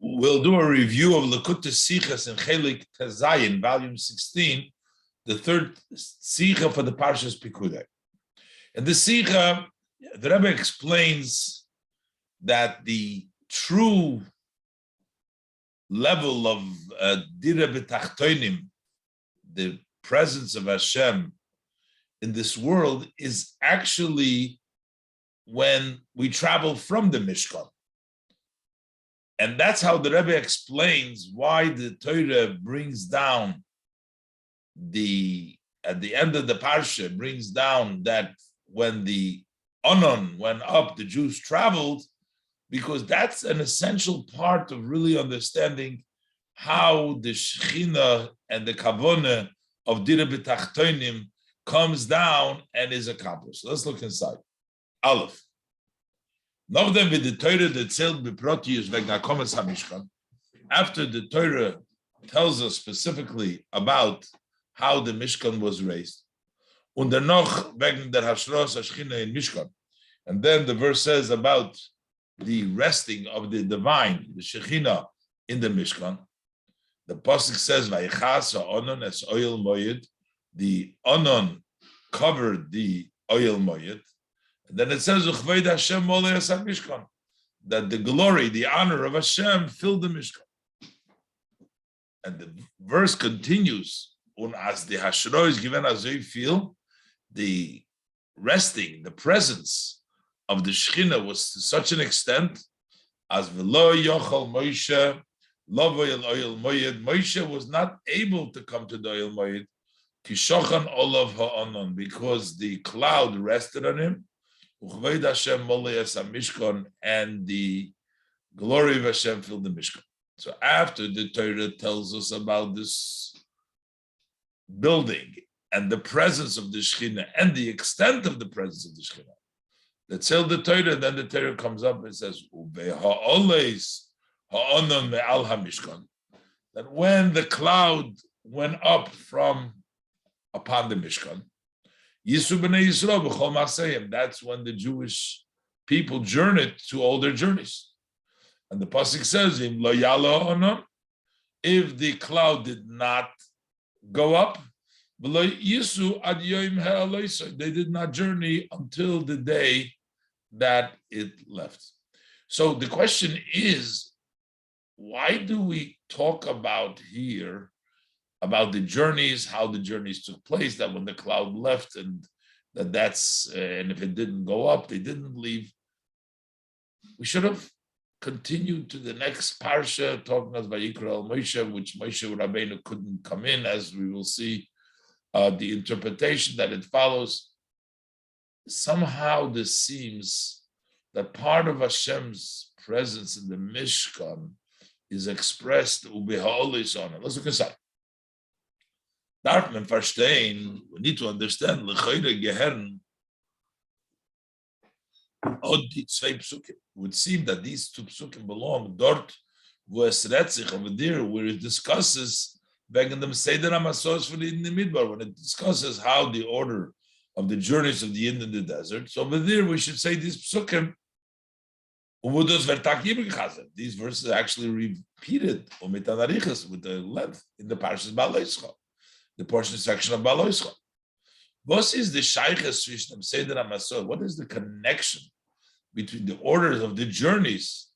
We'll do a review of Likutei Sichos in Chelek Zayin, volume 16, the third Sicha for the Parshas Pikudei. And the Sicha, the Rebbe explains that the true level of Dira B'Tachtonim, the presence of Hashem in this world, is actually when we travel from the Mishkan. And that's how the Rebbe explains why the Torah brings down at the end of the Parsha, brings down that when the Onon went up, the Jews traveled, because that's an essential part of really understanding how the Shechina and the Kavanah of Dira B'Tachtonim comes down and is accomplished. Let's look inside. Aleph. After the Torah tells us specifically about how the Mishkan was raised, and then the verse says about the resting of the divine, the Shekhinah, in the Mishkan. The pasuk says, "Vayichas ha'onon es oyel moyed." The onon covered the oyel moyed. And then it says, "Uchved Hashem molei asar Mishkan," that the glory, the honor of Hashem filled the Mishkan. And the verse continues, "Un as the hashro is given as they feel," the resting, the presence of the Shekhinah was to such an extent as v'lo yochal Moshe lavo el oyel moyed. Moshe was not able to come to the oyel moyed kishochan olav ha'onon, because the cloud rested on him. And the glory of Hashem filled the Mishkan. So after the Torah tells us about this building and the presence of the Shekhinah and the extent of the presence of the Shekhinah, that's till the Torah, then the Torah comes up and says, that when the cloud went up from upon the Mishkan, that's when the Jewish people journeyed to all their journeys. And the pasuk says, if the cloud did not go up, they did not journey until the day that it left. So the question is, why do we talk about here about the journeys, how the journeys took place, that when the cloud left and and if it didn't go up, they didn't leave? We should have continued to the next parsha, talking about Vayikra al Moshe, which Moshe Rabbeinu couldn't come in, as we will see the interpretation that it follows. Somehow this seems that part of Hashem's presence in the Mishkan is expressed u'beha'olis on it. Let's look inside. Darf man verstehen, we need to understand, l'choyre gehern, od die zwei psukim. It would seem that these two psukim belong dort, wo es redt sich, over there, where it discusses, wegen dem Seder HaMasos for the in the Midbar, when it discusses how the order of the journeys of the Yidden in the desert. So over there, we should say these psukim, these verses are actually repeated with the length in the Parshas Ba'aloscha, the portion section of Ba'aloscha. What is the shayches zwischen Seder HaMasor? What is the connection between the orders of the journeys?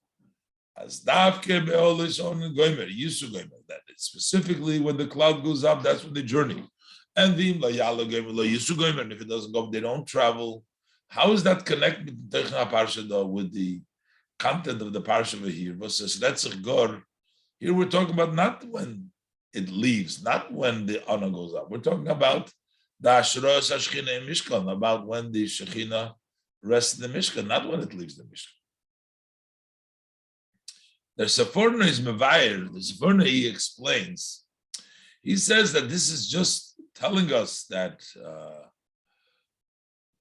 As davke be'olis on goymer, yisu goymer, that specifically when the cloud goes up, that's when they journey. And the layala goymer, yisu goymer, and if it doesn't go up, they don't travel. How is that connected with the parsha though, with the content of the parsha over here? Here we're talking about not when it leaves, not when the honor goes up. We're talking about the Ashros Hashchina in Mishkan, about when the Shekhinah rests in the Mishkan, not when it leaves the Mishkan. The Seforno is Mevayer. The Seforno, he explains. He says that this is just telling us that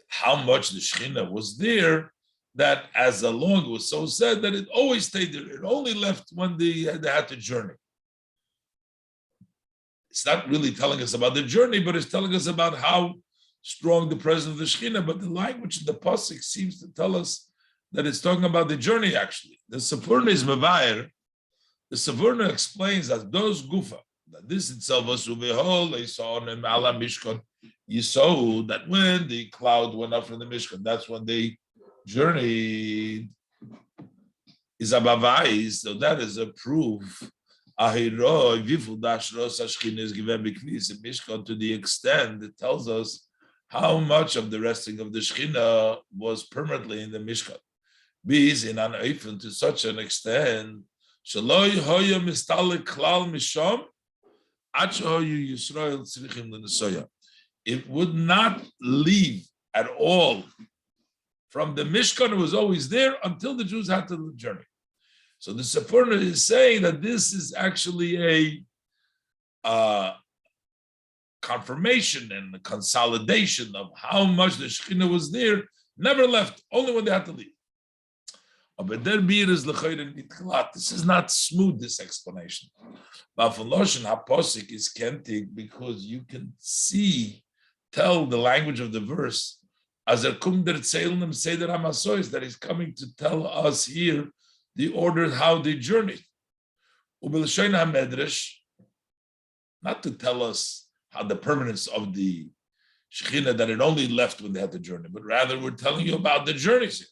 how much the Shekhinah was there, that as long it was so said that it always stayed there. It only left when they had to journey. It's not really telling us about the journey, but it's telling us about how strong the presence of the Shekhinah. But the language in the pasuk seems to tell us that it's talking about the journey, actually. The Seforno is Mevayer, The Savarna explains that those gufa, that this itself was Mishkan. You saw that when the cloud went up from the Mishkan, that's when they journeyed. Is abavais, so that is a proof. Ahiroi vifu dashros ashkin is given b'knis in Mishkan to the extent it tells us how much of the resting of the Shechina was permanently in the Mishkan. Bees in an eifin to such an extent. Shaloi hoya mistalik klal misham. Achoyu Yisrael tzrichim l'nesoya. It would not leave at all from the Mishkan. It was always there until the Jews had to journey. So the Sephorah is saying that this is actually a confirmation and a consolidation of how much the Shekhinah was there, never left, only when they had to leave. This is not smooth, this explanation. Bafaloshin Haposik is kentig because you can tell the language of the verse as a kumder tzeilnim seder hamasois that is coming to tell us here the order how they journeyed. Ubelshayna hamedrash, not to tell us how the permanence of the Shekhinah that it only left when they had to journey, but rather we're telling you about the journeys here.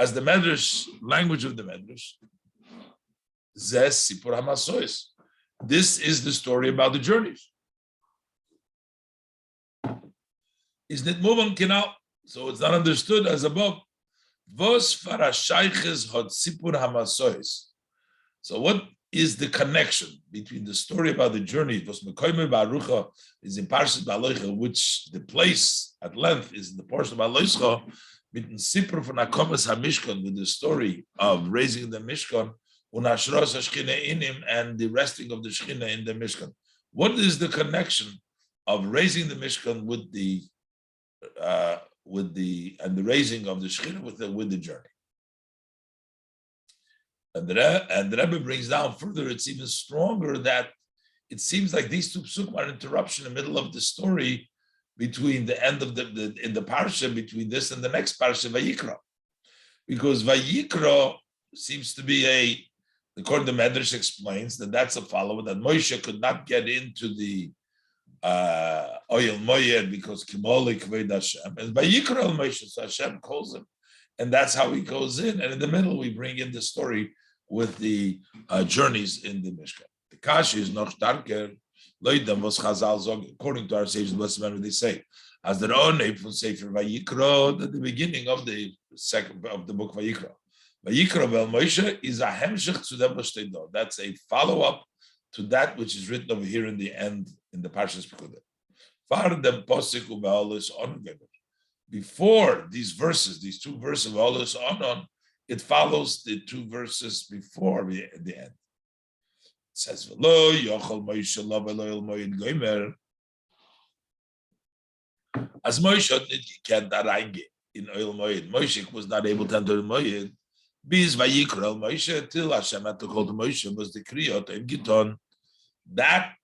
As the Medrash, language of the Medrash, Zes Sipur HaMasois. This is the story about the journeys. Isn't it Muvan Kinal? So it's not understood as above. Vos farashayches hod Sipur HaMasois. So what is the connection between the story about the journey, Vos Mekoyme Barucha is in Parshat Baloicha, which the place at length is in the portion of Baloicha, with the story of raising the Mishkan, and the resting of the Shechina in the Mishkan. What is the connection of raising the Mishkan with the raising of the Shechina with the journey? And the Rebbe brings down further. It's even stronger that it seems like these two psukim are an interruption in the middle of the story, between the end of in the parsha, between this and the next parsha, Vayikra. Because Vayikra seems to be according to Medrash explains that that's a follower, that Moshe could not get into the Oyel Moyed because Kimoli Kved Hashem. And Vayikra al Moshe, so Hashem calls him. And that's how he goes in. And in the middle, we bring in the story with the journeys in the Mishkan. The Kashi is noch darker. According to our sages, they say, as their own name from Sefer Vayikra, at the beginning of the book Vayikra. Vayikra vel Moshe is a hemshech to them. That's a follow-up to that which is written over here in the end in the Parshas Pikudei. Far dem posik ube'olos on. Before these verses, these two verses of olos on, it follows the two verses before the end. Says V'lo yochol Moshe lo v'lo moed gomer. As Moshe can't reingehen in oil moed, Moshe was not able to enter the moed. Bis vayikra Moshe till Hashem had to call to Moshe was the kriyot im giton. That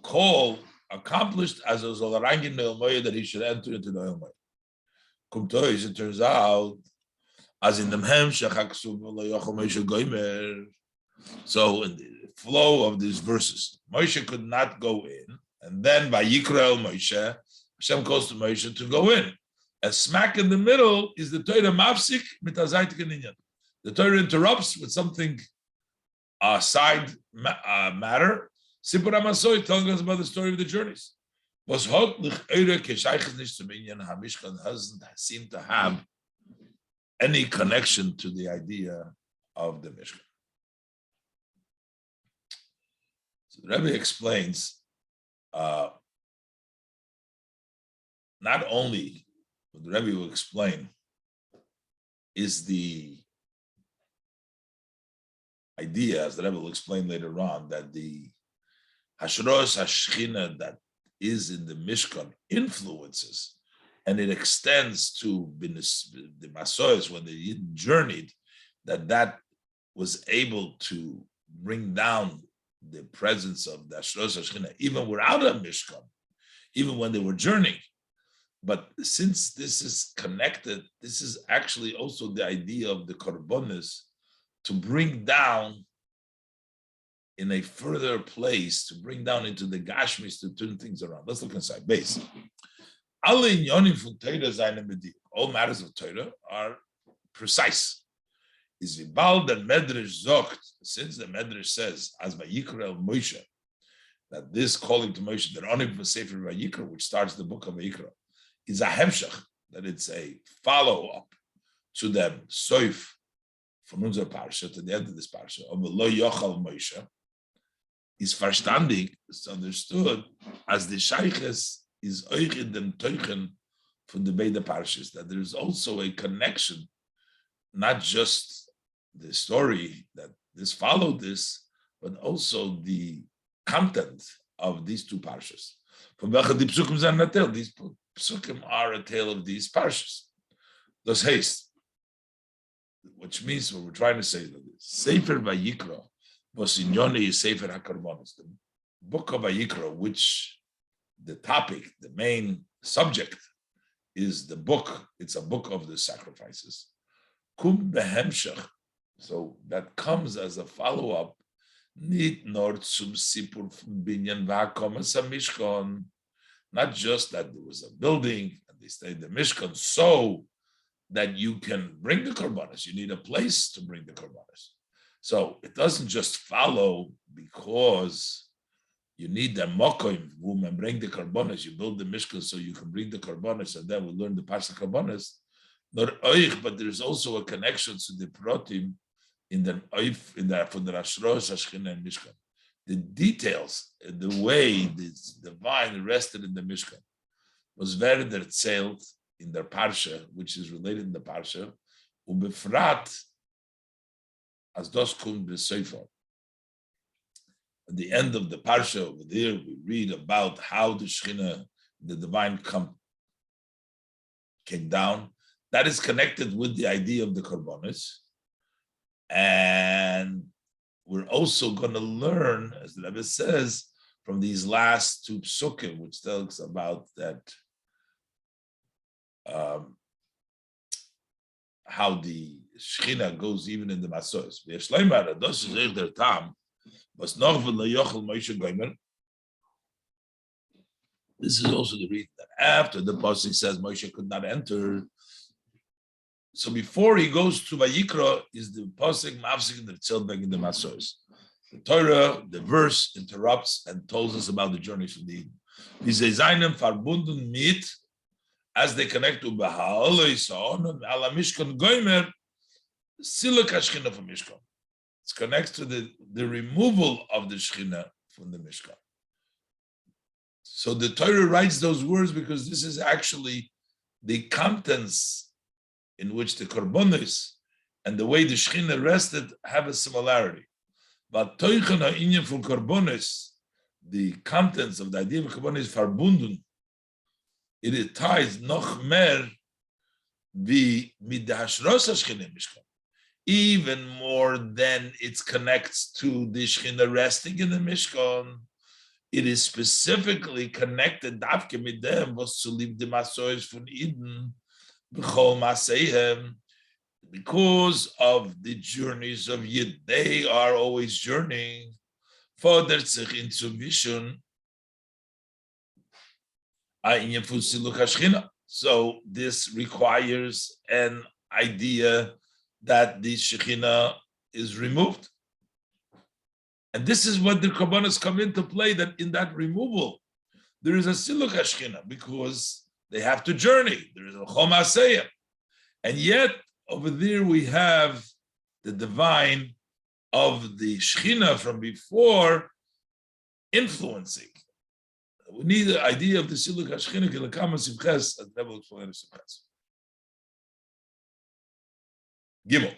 call accomplished as a zol reingehen in oil moed that he should enter into the oil moed. Kumtois, it turns out as in the hemshech haksuv lo yochol Moshe gomer. So in the flow of these verses, Moshe could not go in, and then Vayikra el Moshe, Hashem calls to Moshe to go in. And smack in the middle is the Torah mafsik mitazayt keninyan. The Torah interrupts with something side matter. Sipur HaMasoy telling us about the story of the journeys. Was hot l'ch'eira k'shayches nish to minyan hamishkan doesn't seem to have any connection to the idea of the Mishkan. So the Rebbe explains not only what the Rebbe will explain is the idea, as the Rebbe will explain later on, that the Hashros Hashchina that is in the Mishkan influences, and it extends to the Masoyas when they journeyed, that was able to bring down the presence of the Hashros Hashchina, even without a Mishkan, even when they were journeying. But since this is connected, this is actually also the idea of the Korbanos to bring down in a further place to bring down into the Gashmis to turn things around. Let's look inside. Base. All matters of Torah are precise. Is vibal the Medrash zogt, since the Medrash says, as Vayikra el Moshe, that this calling to Moshe, that only for Sefer Vayikra, which starts the book of Vayikra, is a hemshach, that it's a follow-up to them, soif, from unser Parsha, to the end of this Parsha, of Lo Yochal Moshe, is verstandig, is understood, as the Sheiches is euch in dem Teuchen from the Beide Parshas, that there is also a connection, not just the story that this followed this, but also the content of these two Parshas. From welche die Psukim sind a tale, these Psukim are a tale of these Parshas. Das heißt, which means what we're trying to say is that Sefer Vayikra, was in Yoni is Sefer HaKarbonos, the book of Vayikra, which the topic, the main subject, is the book. It's a book of the sacrifices. Kum behemshach. So that comes as a follow-up. Nit nor zum sipur binyan v'hakomas hamishkon. Not just that there was a building and they stayed in the Mishkan, so that you can bring the korbanos. You need a place to bring the korbanos. So it doesn't just follow because you need the mokoim whom and bring the korbanos. You build the Mishkan so you can bring the korbanos, and then we learn the parsha korbanos. Not oich, but there's also a connection to the protim in the oif in the from the Ashros, Hashchina, and Mishkan. The details, the way this divine rested in the Mishkan, was very erzählt in their parsha, which is related in the parsha, ubefrat as das kommt b'sefer. At the end of the parsha over there, we read about how the Shechina, the divine, came down. That is connected with the idea of the korbanos, and we're also going to learn, as the Rebbe says, from these last two psukim, which talks about that how the Shechina goes even in the Masos. This is also the reason that after the pasuk says Moshe could not enter, so before he goes to Vayikra is the pasuk mafsik the tzilbek in the Masos. The Torah, the verse interrupts and tells us about the journey from the Eden. Diese seinem verbunden mit, as they connect to Baha'aloi Sa'onon, ala Mishkan Goymer, Siluk HaShechina from Mishkan. It connects to the removal of the Shechina from the Mishkan. So the Torah writes those words because this is actually the contents in which the Korbanos and the way the Shechina rested have a similarity. But Toichen ha'inyan from Korbanos, the contents of the idea of Korbanos is verbunden. It ties noch mehr wie mit der Hashros HaShechina Mishkan. Even more than it connects to the Shechina resting in the Mishkan. It is specifically connected dafke mit dem, was zu lieb dem Masois von Eden, b'chol maseihem, because of the journeys of Yid. They are always journeying further into vision. So this requires an idea that the Shechina is removed. And this is what the Korbanos come into play, that in that removal, there is a Siluk HaShechina, because they have to journey. There is a Chom HaSeyem. And yet, over there we have the divine of the Shechina from before influencing. We need the idea of the Siluk HaShechina, Kilakama Simches, as Rebbe explained in Simches. Gimel.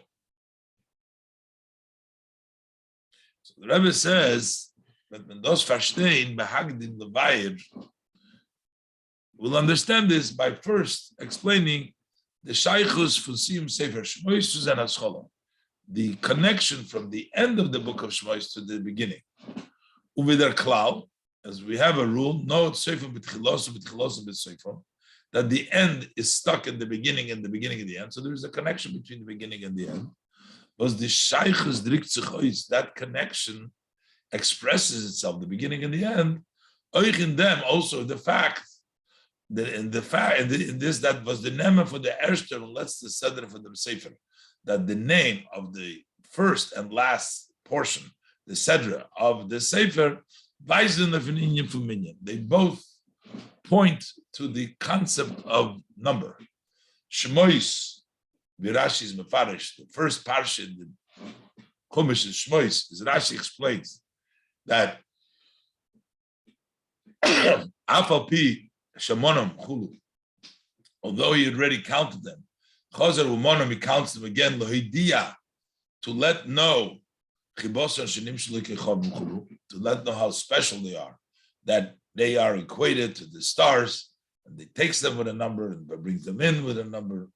So the Rebbe says that when those verstehen behagdim levayer, we'll understand this by first explaining the shaychus from Siyum Sefer Shmois to Zen HaScholah, the connection from the end of the book of Shmois to the beginning. Uvidar klal, as we have a rule, no sefer b'tchilosu b'sefer, that the end is stuck in the beginning and the beginning and the end. So there is a connection between the beginning and the end. Was the shaychus drikt sich ois, that connection expresses itself, the beginning and the end, euch in them also the fact that in this that was the name for the Erster and let's the Seder for the Sefer, that the name of the first and last portion, the Seder of the Sefer, they both point to the concept of number. Shmois, Virashi's Mefarish, the first parsha in the Chumash is Shmois, as Rashi explains that Afalpi Shamonim Chulu, although he had already counted them, Chazer Umonim, he counts them again, Lohidia, to let know, to let know how special they are, that they are equated to the stars, and he takes them with a number and brings them in with a number.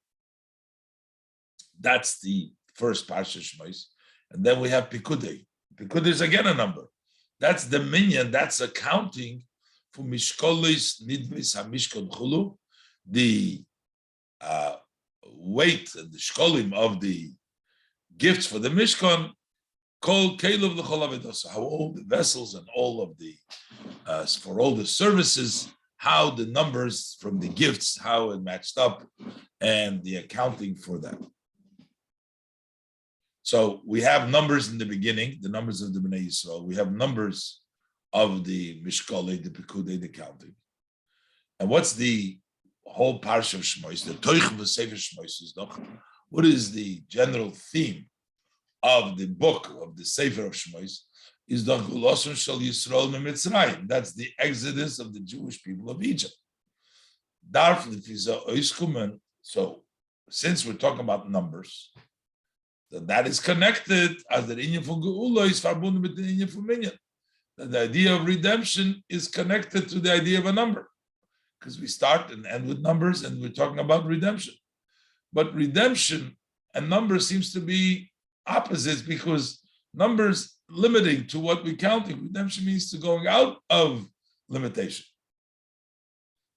That's the first Parsha Shmos. And then we have Pikudei. Pikudei is again a number. That's the minyan, that's accounting for Mishkolis Nidvis HaMishkon Chulu, the weight and the shkolim of the gifts for the Mishkan, called Kelev L'chol Avodos, how all the vessels and all of the, for all the services, how the numbers from the gifts, how it matched up, and the accounting for that. So we have numbers in the beginning, the numbers of the Bnei Yisrael. We have numbers of the Mishkale, the Pikudei, the counting. And what's the whole parsha of Shmos? The Toich of the Sefer Shmos is doch. What is the general theme of the book of the Sefer of Shmos? Is the Gulosun Shal Yisrael Mitzrayim. That's the exodus of the Jewish people of Egypt. So, since we're talking about numbers, that is connected as the Inyan from Geula is verbunden with the Inyan from Minyan. That the idea of redemption is connected to the idea of a number, because we start and end with numbers, and we're talking about redemption. But redemption and numbers seems to be opposites, because numbers limiting to what we're counting. Redemption means to going out of limitation.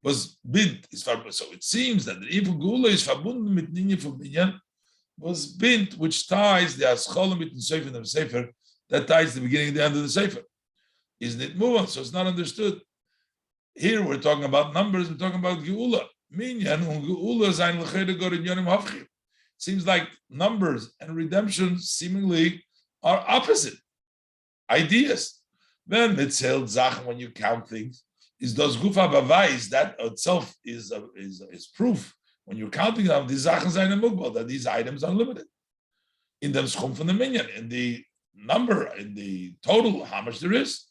Was bint is so it seems that the Inyan Geula is verbunden with Inyan from Minyan. Was bint, which ties the Ascholim mit Sefer and the Sefer, that ties the beginning and the end of the Sefer. Isn't it move on? So it's not understood. Here we're talking about numbers, we're talking about Geula. Minyan and Geula zayin l'chayda god in yonim hafchim. Seems like numbers and redemption seemingly are opposite ideas. Then mitzelt zach, when you count things, is those gufa bavais, that itself is proof. When you're counting them, these Sachen seien mugbal, that these items are limited. In the schum from the minyan, in the number, in the total, how much there is.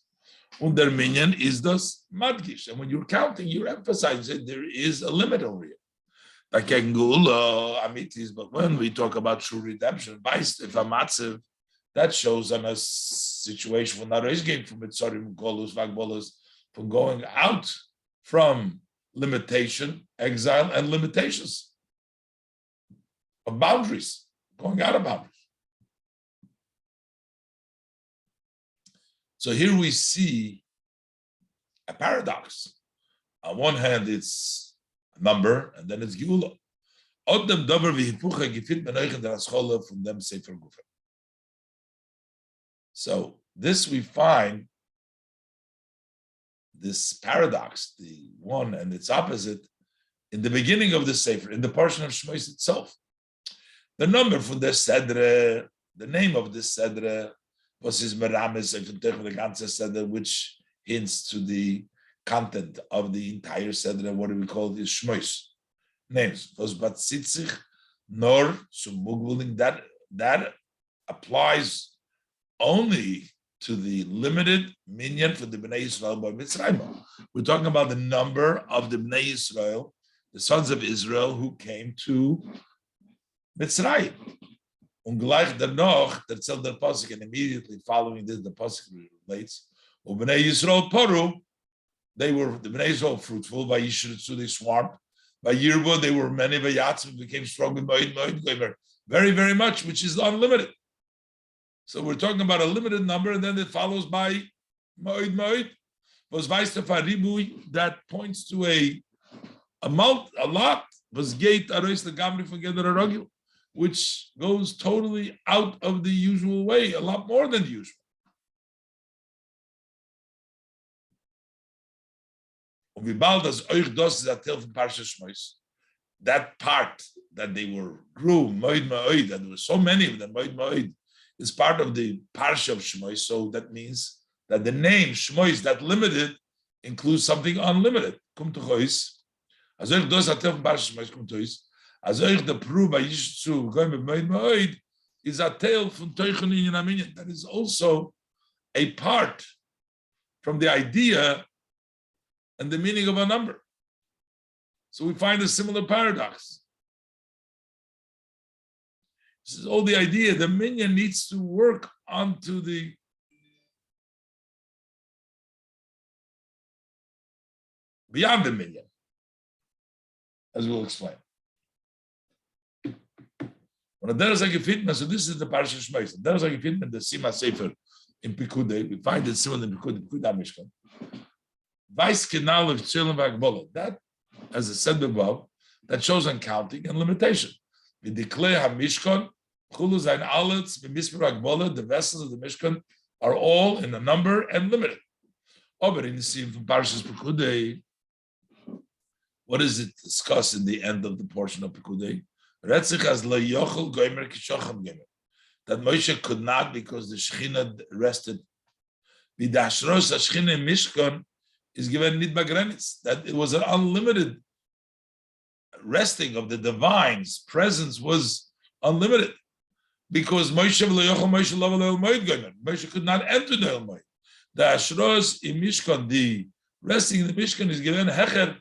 And their minyan is thus madgish. And when you're counting, you're emphasizing there is a limit over here. But when we talk about true redemption, that shows on a situation when there is game from Mitzarim, Golus, Vagbolus, from going out from limitation, exile, and limitations of boundaries, going out of boundaries. So here we see a paradox. On one hand, it's a number, and then it's Geula. So this we find, this paradox, the one and its opposite, in the beginning of the Sefer, in the portion of Shmos itself. The number for the Sedre, the name of this Sedre, was his Merames, which hints to the content of the entire Sedre. What do we call this? Shmos. Names. Was Batzitzich, Nor, Sumugvuling, that applies only to the limited minyan for the Bnei Yisrael by Mitzrayim. We're talking about the number of the Bnei Yisrael, the sons of Israel, who came to Mitzrayim. Ungleich dernoch, der zelt der Pasuk, and immediately following this, the Pasuk relates, Bnei Yisrael paru, the Bnei Yisrael fruitful, by Yishritzu, they swarmed, by Yirbo, they were many, by Yatzim, became strong, very, very much, which is unlimited. So we're talking about a limited number, and then it follows by Moed. Was that points to a lot. Was gate arois the gamri forgether a ragil, which goes totally out of the usual way, a lot more than the usual. That part that they grew, Moed Ma'od, and there were so many of them, Moed Ma'od, is part of the Parsha of Shmois. So that means that the name Shmois, that limited, includes something unlimited. Kum Tuchois. Azoich dos atel from Parsha Shmois Kum Tuchois. Azoich the Pru by Yishitzu going with Moed Ma'od is a tale from Teichon in Yaminyan. That is also a part from the idea and the meaning of a number. So we find a similar paradox. This is all the idea. The minyan needs to work onto the beyond the minyan, as we'll explain. So this is the Parsha Shmois. The Sima Sefer in Pikudei. We find it similar in Pikudei Mishkan. Vice Kenal of Chelek V'Agbola. That, as I said above, that shows on counting and limitation. We declare HaMishkan, Chulu Zayin Aletz, B'Misper Agbola, the vessels of the Mishkan are all in a number and limited. Over in the scene from Parshas Pikudei, what does it discuss in the end of the portion of Pikudei? Retzich as lo yochel goymer kishocham goymer. That Moshe could not because the Shechina rested. B'dashros HaShechina Mishkan is given nid bagrenis, that it was an unlimited resting of the divine's presence was unlimited because Moshe could not enter the El Moed. The Ashros in Mishkan, the resting in the Mishkan is given hecher.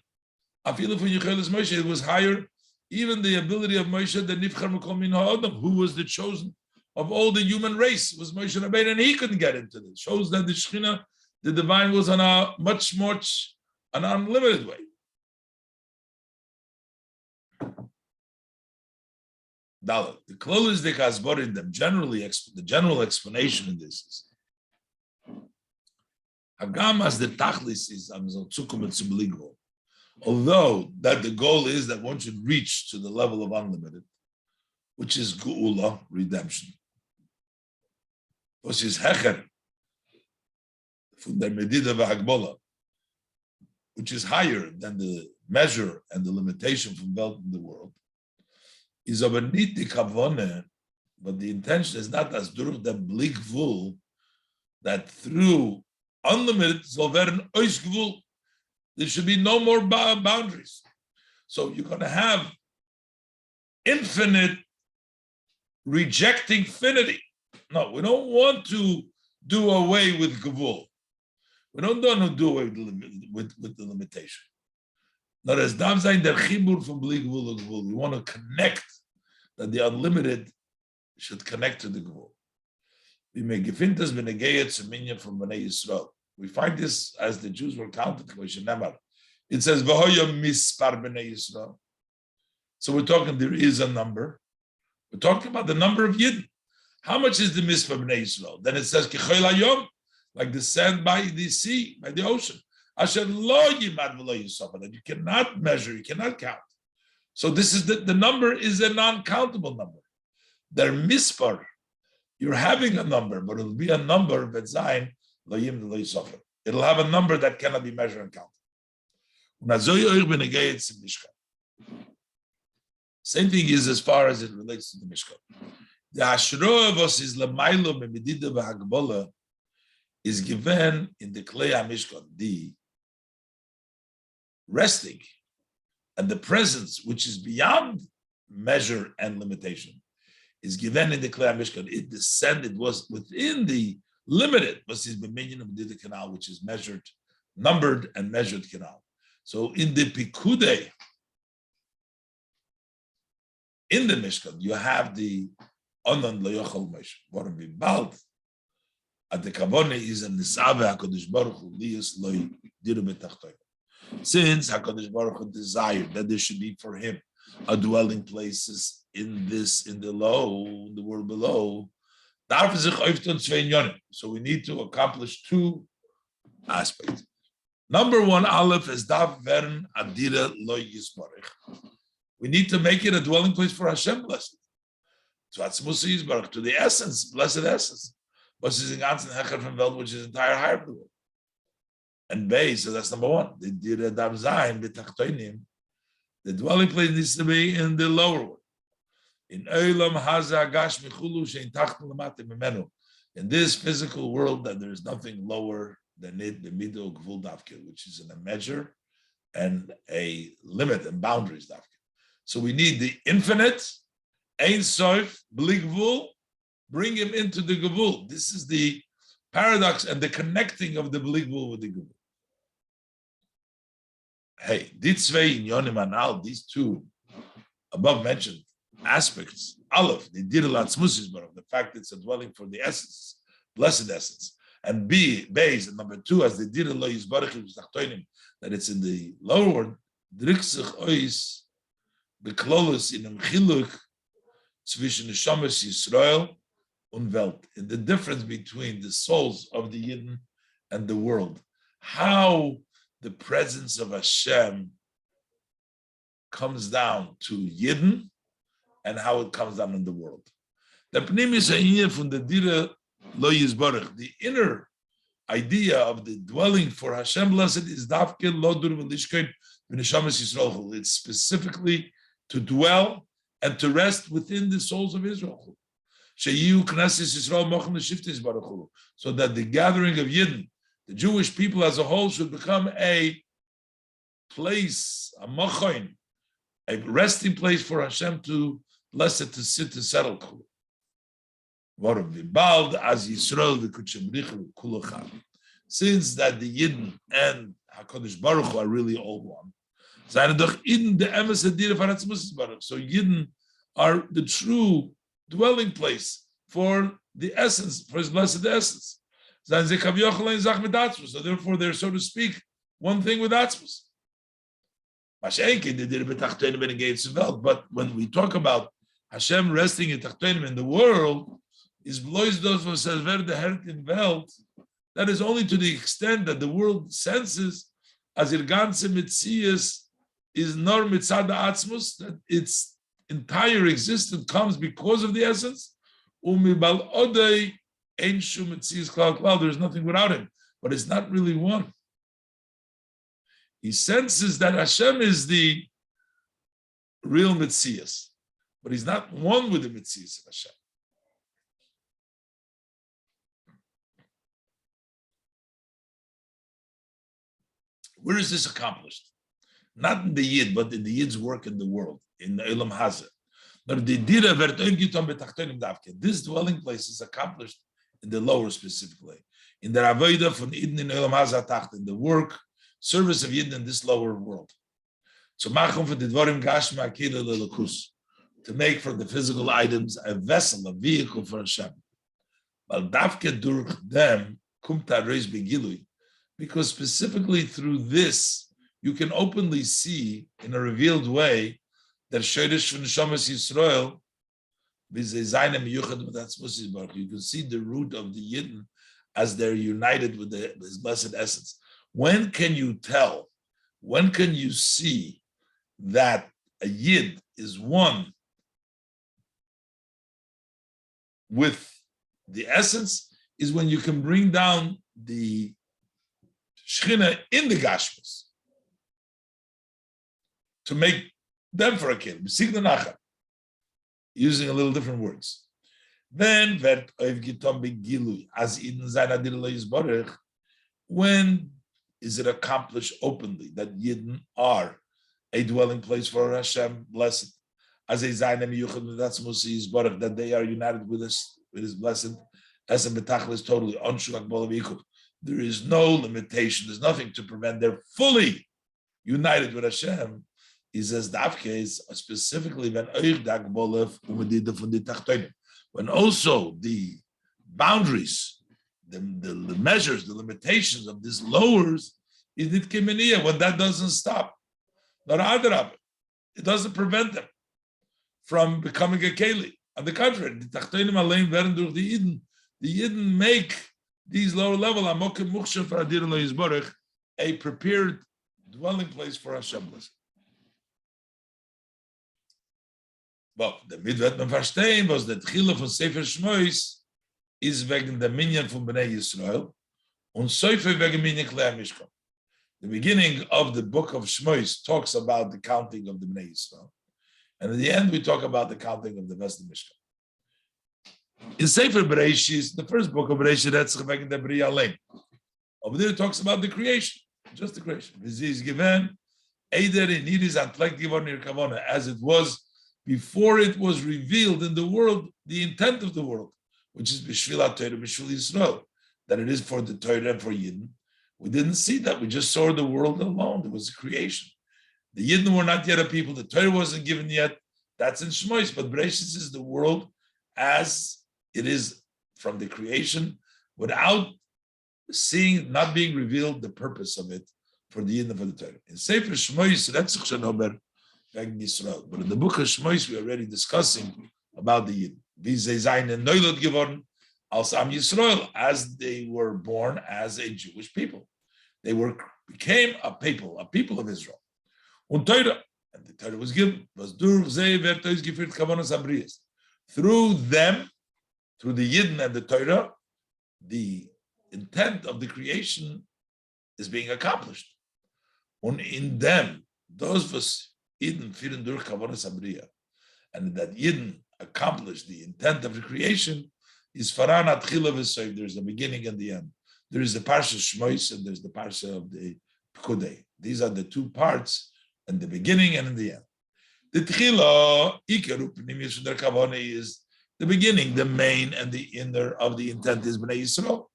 Afilu for Yechelis Moshe, it was higher, even the ability of Moshe, the Nifchar Mikol Min Ha'adam, who was the chosen of all the human race, was Moshe Rabbeinu, and he couldn't get into this. Shows that the Shechina, the divine, was on a much an unlimited way. The Klolis de Kasbor in them generally, the general explanation in this is Hagam as the Tachlis is Amzotzukum et Subligvo. Although that the goal is that one should reach to the level of unlimited, which is Geula, redemption. Which is Hecher, from the Medida V'Hagbola, which is higher than the measure and the limitation from Welt in the world, is aber nicht die Kavone, but the intention is not as durch the Blik Gvul, that through unlimited, soll werden Ois Gvul, there should be no more boundaries. So you're going to have infinite rejecting finity. No, we don't want to do away with Gvul. We don't want to do away with the limitation. Not as Dav Zayin der Chibur from Bli Gvul to Gvul. We want to connect, that the unlimited should connect to the Gvul. We may gefind das benegayet zeminya from Bnei Yisrael. We find this as the Jews were counted. It says v'hoya mispar Bnei Yisrael. So we're talking, there is a number. We're talking about the number of Yidden. How much is the mispar Bnei Yisrael? Then it says kichoil hayom, like the sand by the sea, by the ocean. Asher lo yimad v'lo yisofa, that you cannot measure, you cannot count. So this is the number is a non-countable number. They're mispar. You're having a number, but it'll be a number v'zayin lo yim v'lo yisofa. It'll have a number that cannot be measured and counted. Same thing is as far as it relates to the Mishkan. The Ashro was is lemailo memedida v'hagbola is given in the Klei HaMishkan, the resting and the presence, which is beyond measure and limitation, is given in the Klei HaMishkan. It descended, was within the limited, was his dominion of the canal, which is measured, numbered and measured canal. So in the Pikudei, in the Mishkan, you have the Onan Loyochel Moshe. What be bald? At the Kavone is in the Nisave HaKadosh Baruch Hu Liyas Loi Diru B'Tachtoy. Since HaKadosh Baruch Hu desired that there should be for him a dwelling places in the world below, so we need to accomplish two aspects. Number one, Aleph is Dav Vern Adira Loi Yisbarich. We need to make it a dwelling place for Hashem, blessed. To the essence, blessed essence. Was is in ganzen Hecher from Welt, which is entire higher of the world. And base, so that's number one. The Dira Dam Zayin, the Tachtoinim, the dwelling place needs to be in the lower one. In Olam Haza Gash Michulu Shein Tachton Lamate Memenu. In this physical world, that there is nothing lower than it, the Mido Gvul Davke, which is in a measure and a limit and boundaries Davke. So we need the infinite, Ein Sof, Bli Gvul, bring him into the Gvul. This is the paradox and the connecting of the Bli Gvul with the Gvul. Hey, these two above mentioned aspects, Aleph, the Dir Latzmusis, but of the fact it's a dwelling for the essence, blessed essence, and B, base, and number two, as the Dir Lo Yisbarach that it's in the lower world, Driksich Ois, Beklolus in Chiluk, zwischen Neshamas Yisrael und Welt, in the difference between the souls of the Yidden and the world. How the presence of Hashem comes down to Yidden and how it comes down in the world. The Pnimis Ha'inyan from the Dira Lo Yisbarach, the inner idea of the dwelling for Hashem blessed is Dafke Lo Dur V'Lishkein V'Neshamas Yisrael. It's specifically to dwell and to rest within the souls of Israel. Sheyu Knesset Yisrael Mochen L'Shiftis Baruch Hu, so that the gathering of Yidden, the Jewish people as a whole, should become a place, a mochain, a resting place for Hashem to bless it, to sit, to settle. Since that the Yidden and HaKadosh Baruch Hu are really all one, so Yidden are the true dwelling place for the essence, for his blessed essence. So therefore, they're, so to speak, one thing with Atzmus. But when we talk about Hashem resting in Tachtonim in the world, that is only to the extent that the world senses as ir ganze Metzias is nor mitzad Atzmus, that its entire existence comes because of the essence. There's nothing without him, but it's not really one. He senses that Hashem is the real Metzias, but he's not one with the Metzias of Hashem. Where is this accomplished? Not in the Yid, but in the Yid's work in the world, in the Elam Hazeh. This dwelling place is accomplished in the lower specifically. In the Avodah von Eden in Elam Hazeh Tacht, in the work, service of Yidden in this lower world. So machum for the dvarim gashma akila lelakus, to make from the physical items a vessel, a vehicle for Hashem. But davke durch them kumta reis begilui, because specifically through this you can openly see in a revealed way that Shoresh von Neshamas Yisrael, you can see the root of the Yidden as they're united with his blessed essence. When can you tell? When can you see that a Yid is one with the essence? Is when you can bring down the Shechina in the Gashmis to make them for a kid, using a little different words. Then, when is it accomplished openly that Yidden are a dwelling place for Hashem, blessed, as a Zaynem Yuchad that they are united with us, with his blessed essence, betachlis totally onshulak bolavikum. There is no limitation, there's nothing to prevent, they're fully united with Hashem. He says Davke specifically when also the boundaries, the measures, the limitations of this lowers is nitkemeniya, when that doesn't stop. Not adrab, it doesn't prevent them from becoming a keli. On the contrary, the Tachtonim alein werden durch the Yidden make these lower level amokim muchshav for adir lo yizborech, a prepared dwelling place for Hashem. But the wird man verstehen, was der Tchila von Sefer Shmois ist wegen der Minyan von Bnei Yisrael und Seufe wegen Minyan Klei Mishkan. The beginning of the book of Shmos talks about the counting of the Bnei Yisrael. And at the end, we talk about the counting of the rest of the Mishkan. In Sefer Bereshis, the first book of Bereshis, that's the Bria Lane. Over there, it talks about the creation, just the creation. This is given, as it was before it was revealed in the world, the intent of the world, which is B'shvil HaTorah, B'shvil Yisrael, that it is for the Torah and for Yidden. We didn't see that. We just saw the world alone. There was a creation. The Yidden were not yet a people. The Torah wasn't given yet. That's in Shmos. But Bereshis is the world as it is from the creation, without seeing, not being revealed, the purpose of it for the Yidden and for the Torah. In Sefer Shmos, that's Shanober V'Egn Yisrael. But in the book of Shmos, we're already discussing about the Yidden. Wie sie seien Neulot geworden als Am Yisrael, as they were born as a Jewish people. They became a people of Israel. Und Torah, and the Torah was given, was durch sie wird ausgeführt Kavanos Abrias. Through them, through the Yidden and the Torah, the intent of the creation is being accomplished. Und in them, those was Yidden führen durch Kavanos Abrias, and that Yidden accomplished the intent of the creation is Faran Atchila V'Soif. There's the beginning and the end. There is the Parsha Shmos and there's the Parsha of the Pikudei. These are the two parts, in the beginning and in the end. The Tchila, Ikeru Pnimius V'der Kavone, is the beginning, the main and the inner of the intent is Bnei Yisrael.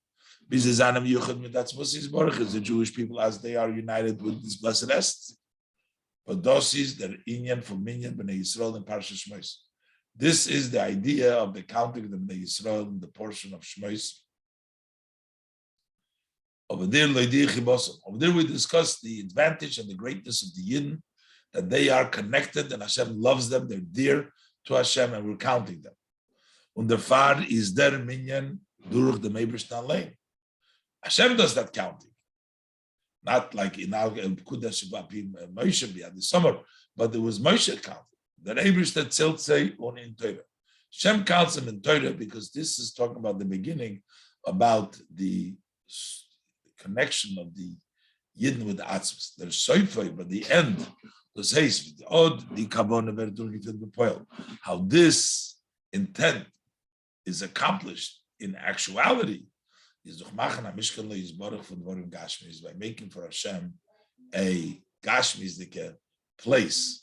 Bizizanam Yuchad Midatzmosis Baruch is the Jewish people as they are united with this blessed essence. But those is the Inyan for Minyan Bnei Yisrael and Parsha Shmos. This is the idea of the counting of the Bnei Yisrael in the portion of Shmos. Over there we discuss the advantage and the greatness of the Yidden, that they are connected and Hashem loves them, they're dear to Hashem, and we're counting them. Und der Far is der Minyan durch the Meibershtan Lane. Hashem does that counting. Not like in our Kudash Moshe the summer, but there was Moshe counting. The Eibush that zählt say on in Torah. Hashem counts them in Torah because this is talking about the beginning, about the connection of the Yidden with the Atzmus. There's Soifoi, but the end, how this intent is accomplished in actuality is by making for Hashem a Gashmizdike place.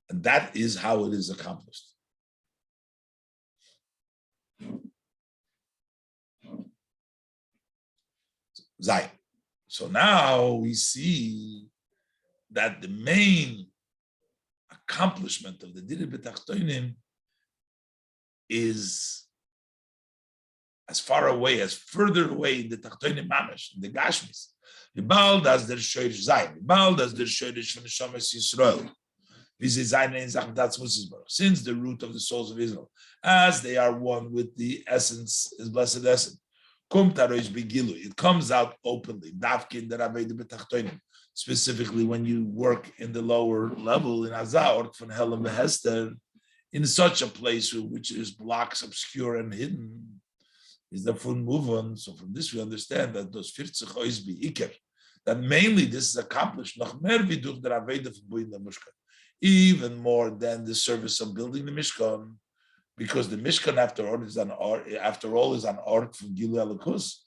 And that is how it is accomplished. Zay. So now we see that the main accomplishment of the Dira B'Tachtonim is as far away, as further away in the Tachtonim Mamash, in the Gashmis. Bald as der Shoyrish Zayin, bald as der Shoyrish from the Shamas Yisrael. Since the root of the souls of Israel, as they are one with the essence, his blessed essence. It comes out openly, specifically when you work in the lower level in Azar, von Helen Behester, in such a place which is blocks, obscure and hidden, is the fun move on. So from this we understand that those 50 ois be iker, that mainly this is accomplished noch mehr wie durch der Aveda von the Mishkan, even more than the service of building the Mishkan. Because the Mishkan, after all, is an art from Gilu Elikus.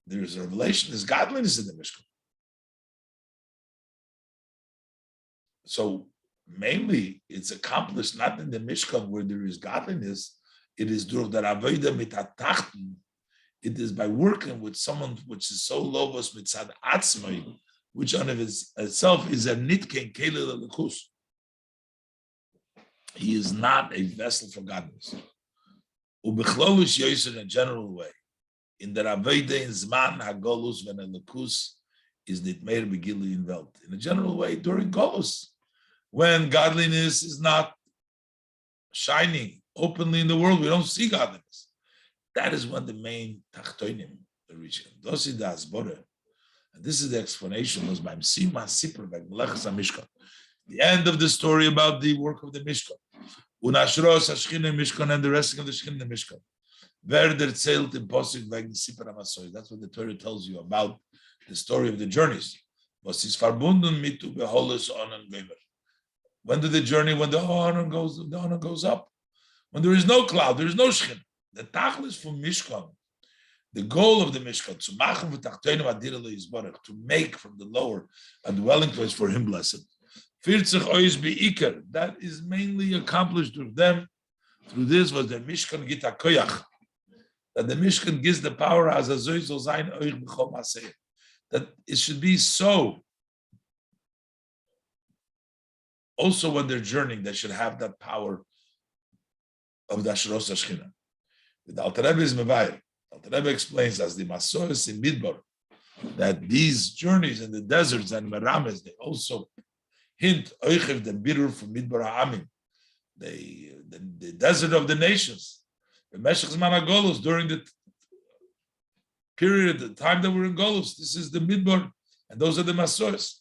There is a revelation, there's godliness in the Mishkan. So mainly it's accomplished not in the Mishkan where there is godliness, it is durch der Avodah mit Atachten. It is by working with someone which is so lobos mitzad atzmai, which on of itself is a nitken kelel elikus. He is not a vessel for godliness. Ubechlolus yoyser in a general way. In the Avodah in Zman Hagolus when Elikus is nitmeir begili in Welt. In a general way, during Golus, when godliness is not shining openly in the world, we don't see godliness. That is when the main Tachtonim are reaching. Dosi das Bore. And this is the explanation was by Msima Sipur by Melechas HaMishkan. The end of the story about the work of the Mishkan. Unashros Hashchina Mishkan and the resting of the Shechina Mishkan. Werder zählt im Posuk wegen Sipur HaMasoy. That's what the Torah tells you about the story of the journeys. Was is verbunden mit Beholus Onen Geber. When do the journey? When the honor goes up. When there is no cloud, there is no Shechina. The Tachlis from Mishkan, the goal of the Mishkan, to make from the lower a dwelling place for him blessed. That is mainly accomplished through them. Through this was the Mishkan Gita Koyach. That the Mishkan gives the power as a Zoyzol Zain Oich B'chol Maseh. That it should be so. Also, when they're journeying, they should have that power of the Ashros Shechina. The Alter Rebbe is Mevayer. Alter Rebbe explains as the Masoros in Midbar that these journeys in the deserts and Merames, they also hint Oichev the Birur from Midbar Ha'amim, the desert of the nations. The Meshach Zman HaGolus, during the period, the time that we're in Golus, this is the Midbar, and those are the Masoros.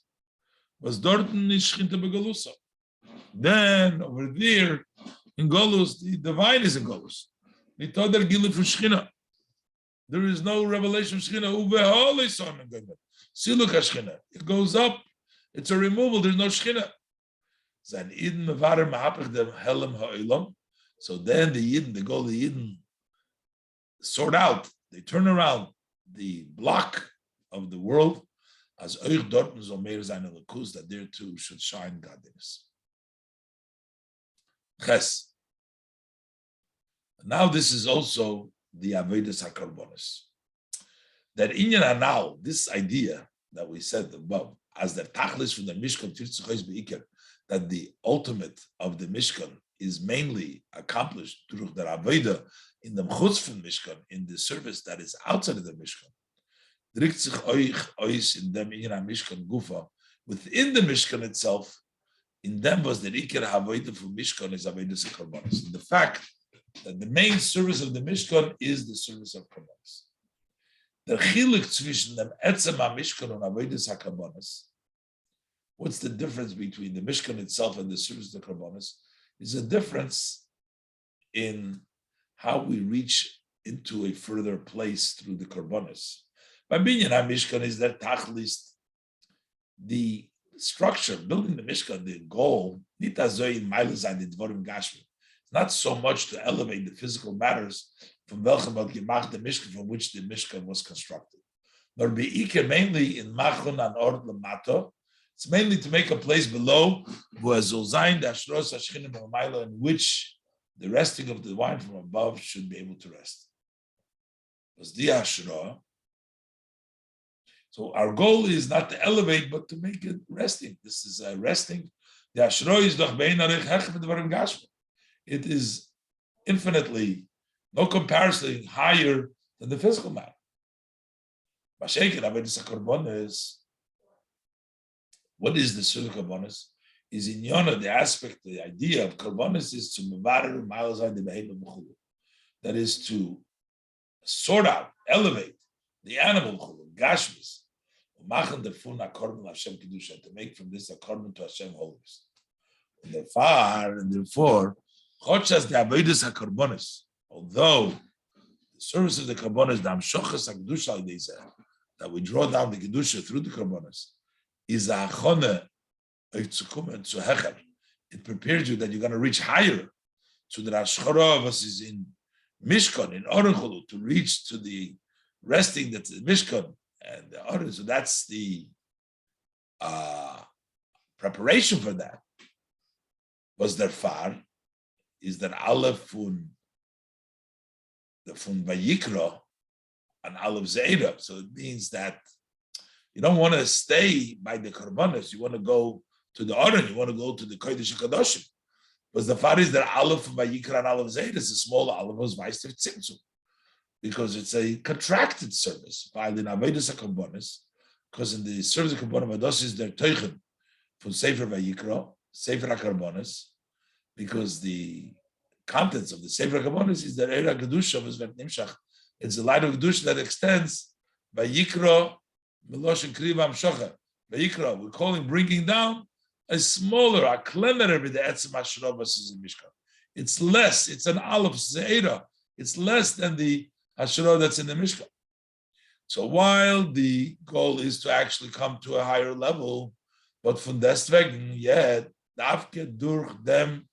Was dorten nicht Shechina beGolusa. Then over there in Golus, the divine is in Golus. There is no revelation of Shechina. It goes up. It's a removal. There's no Shechina. So then the Yidden, the goal of the Yidden, sort out. They turn around the block of the world as Euch Dorten Zomer Zayin Elokus, that there too should shine godliness. Ches. Now this is also the Avodas HaKarbonos. That Inyan Hanal, this idea that we said above, as the Tachlis from the Mishkan Tirtzuchos Be'ikar, that the ultimate of the Mishkan is mainly accomplished through the Avodah in the Mchutz from Mishkan, in the service that is outside of the Mishkan. Drikt sich euch ois in dem Inyan Mishkan Gufa, within the Mishkan itself, in them was the Ikar Avodah from Mishkan is Avodas HaKarbonos. The fact that the main service of the Mishkan is the service of Karbonos. The chiluk zwischen dem Etzem HaMishkan and Avodas HaKarbonos, what's the difference between the Mishkan itself and the service of the Karbonos, is a difference in how we reach into a further place through the Karbonos. By Binyan HaMishkan is that Tachlis, the structure, building the Mishkan, the goal, Nita Zoy in Mailazayin, the Dvorim Gashmi, not so much to elevate the physical matters from welchem Gemach the Mishkan, from which the Mishkan was constructed. Nor be'ike mainly in Machon and Ord Lamato. It's mainly to make a place below in which the resting of the wine from above should be able to rest. So our goal is not to elevate, but to make it resting. This is resting. The Ashro is doch bein arich hechem dvarim gashmi. It is infinitely, no comparison, higher than the physical matter. Mashaykin Avodas HaKarbonos, what is the Suda Karbonos? Is in Yonah, the aspect, the idea of Karbonos is to mevarer ma'alazai de behema b'chulu. That is to sort out, elevate the animal b'chulu, gashmis, u'machan defun ha'korban Hashem kedusha, to make from this a korban to Hashem holiness. And therefore, Chochas the Avodas HaKarbonos, although the service of the Karbonos, the Amshochas HaKedusha al-Deizeh, that we draw down the Kedusha through the Karbonos, is a Achone Oitzukum and Tzuhecher. It prepares you that you're going to reach higher. So the Ashchora of us is in Mishkan, in Orenchulu, to reach to the resting that's in Mishkan and the Oren. So that's the preparation for that. Was there far? Is that Aleph from Vayikra and Aleph Zeira. So it means that you don't want to stay by the Karbonos. You want to go to the Oren. You want to go to the Kodesh HaKadoshim. Because the fact is that Aleph from Vayikra and Aleph Zeira is a small Aleph was Meister Tzimtzum. Because it's a contracted service. While in Avodas HaKarbonos, because in the service of Karbonos, is their Teuchen from Sefer Vayikra, Sefer HaKarbonos, because the contents of the Sefer HaKarbonos is the Eira Kedusha of Vet Nimshach. It's the light of Kedusha that extends by Yikra, Melosh and Kriva Amshocha. By Yikra, we're calling bringing down a smaller, a cleaner with the Etzem HaShrobas is in Mishkan. It's less, it's an Aleph Zeira. It's less than the Hashro that's in the Mishkan. So while the goal is to actually come to a higher level, but von deswegen, yet, dafke durch dem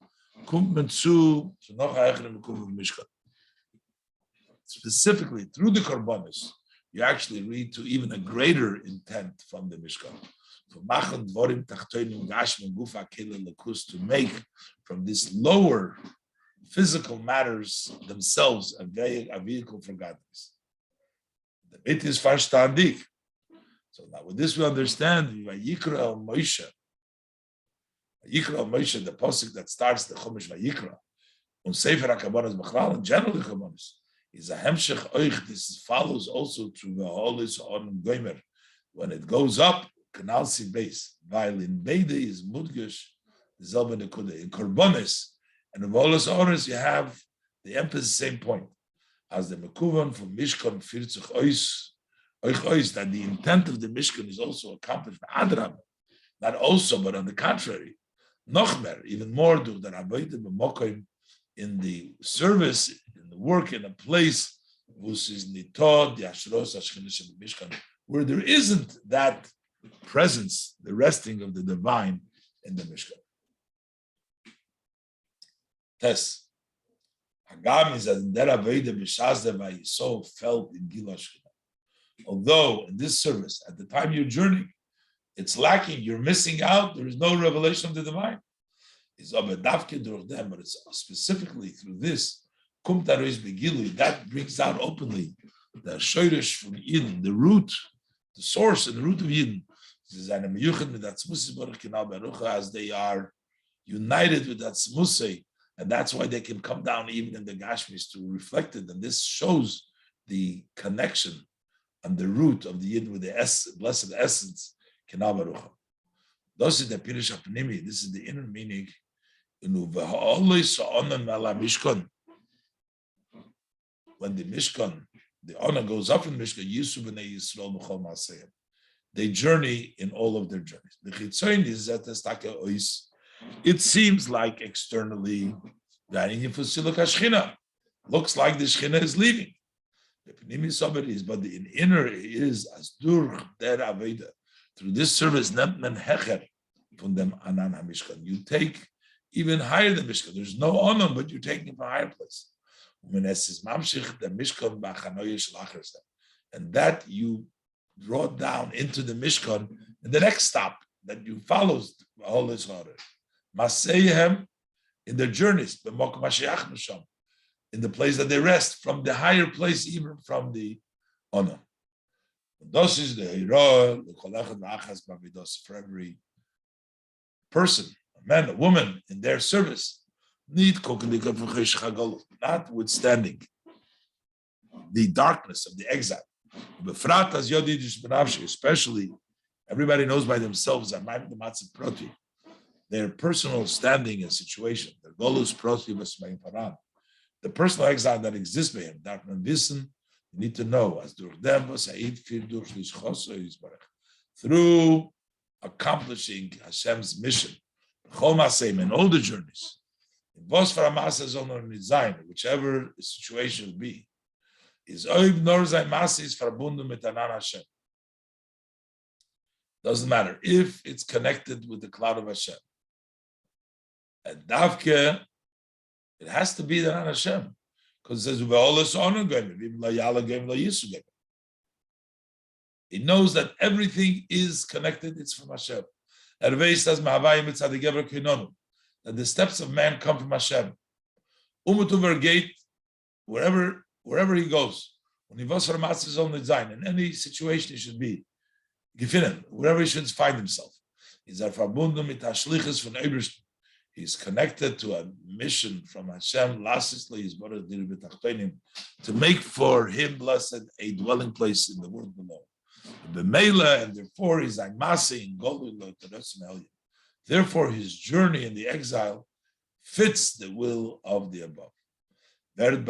kommt man zu noch eigenen Mishkan. Specifically, through the Korbanos, you actually read to even a greater intent from the Mishkan. To make from this lower physical matters themselves a vehicle for godliness. The bit is verstandig. So now with this we understand Vayikra Moshe, the pasuk that starts the Chumash Vayikra, on Sefer HaKabanos B'chlal, and generally Kabanos, is a hemshech oich. This follows also to the Holis on Gomer. When it goes up, Kanal Si base, while in Beide is Mudgish, Zelba Nekude. In Korbanis and the Holis Oris, you have the emphasis, same point. As the Mekuvan from Mishkan Firtzach Ois, that the intent of the Mishkan is also accomplished by Adrab. Not also, but on the contrary, Nochmer, even more do the Rabbeite B'mokoim in the service, in the work, in a place where there isn't that presence, the resting of the divine in the Mishkan. Tes. Hagam is that der Aveda b'shazde v'yiso felt in Gila Shechina. Although in this service, at the time you're journeying, it's lacking, you're missing out, there is no revelation of the divine. It's abedavke durch them, but it's specifically through this, kum tarois begilu, that brings out openly the shoyrish from Yidden, the root, the source and the root of Yidden. As they are united with that smusei, and that's why they can come down even in the Gashmis to reflect it. And this shows the connection and the root of the Yidden with the blessed essence. This is the Pirish Apnimi. This is the inner meaning. When the Mishkan, the honor goes up in Mishkan, Yisru b'nei Yisrael b'chol ma'aseyim. They journey in all of their journeys. It seems like externally, looks like the Shechina is leaving. But the inner is as dur der Aveda. Through this service, you take even higher than Mishkan. There's no honor, but you're taking from a higher place. And that you brought down into the Mishkan, and the next stop that you follow all this order. Maseihem in their journeys, in the place that they rest, from the higher place, even from the honor. This is the hero, for every person, a man, a woman in their service, notwithstanding the darkness of the exile. Especially, everybody knows by themselves their personal standing and situation, the personal exile that exists by him, you need to know as through accomplishing Hashem's mission, in all the journeys, whichever situation will be, is doesn't matter if it's connected with the cloud of Hashem. And Davke, it has to be the Nan Hashem. Because it says, it knows that everything is connected, it's from Hashem. Ervei says, that the steps of man come from Hashem. Gate, wherever he goes, when he was from his own design, in any situation he should be, wherever he should find himself. He's connected to a mission from Hashem, to make for him, blessed, a dwelling place in the world below. And therefore he's therefore his journey in the exile fits the will of the above. Then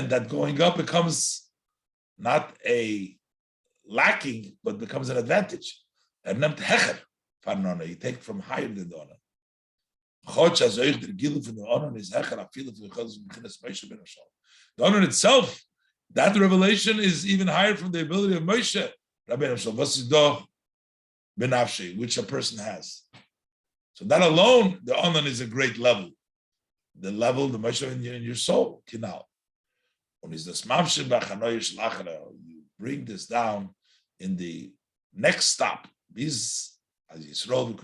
that going up becomes not a lacking, but becomes an advantage. You take from higher than the honor. The honor itself, that revelation is even higher from the ability of Moshe, which a person has. So that alone, the honor is a great level. The level, the Moshe in your soul, kinal. You bring this down in the next stop. These, as Yisrael,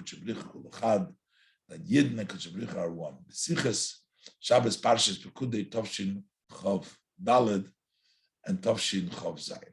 that Yidden and Kuchabricha are one. Sichas, Shabbos, Parshas, Pikudei, Tovshin, Chov, Daled, and Tovshin, Chov, Zayin.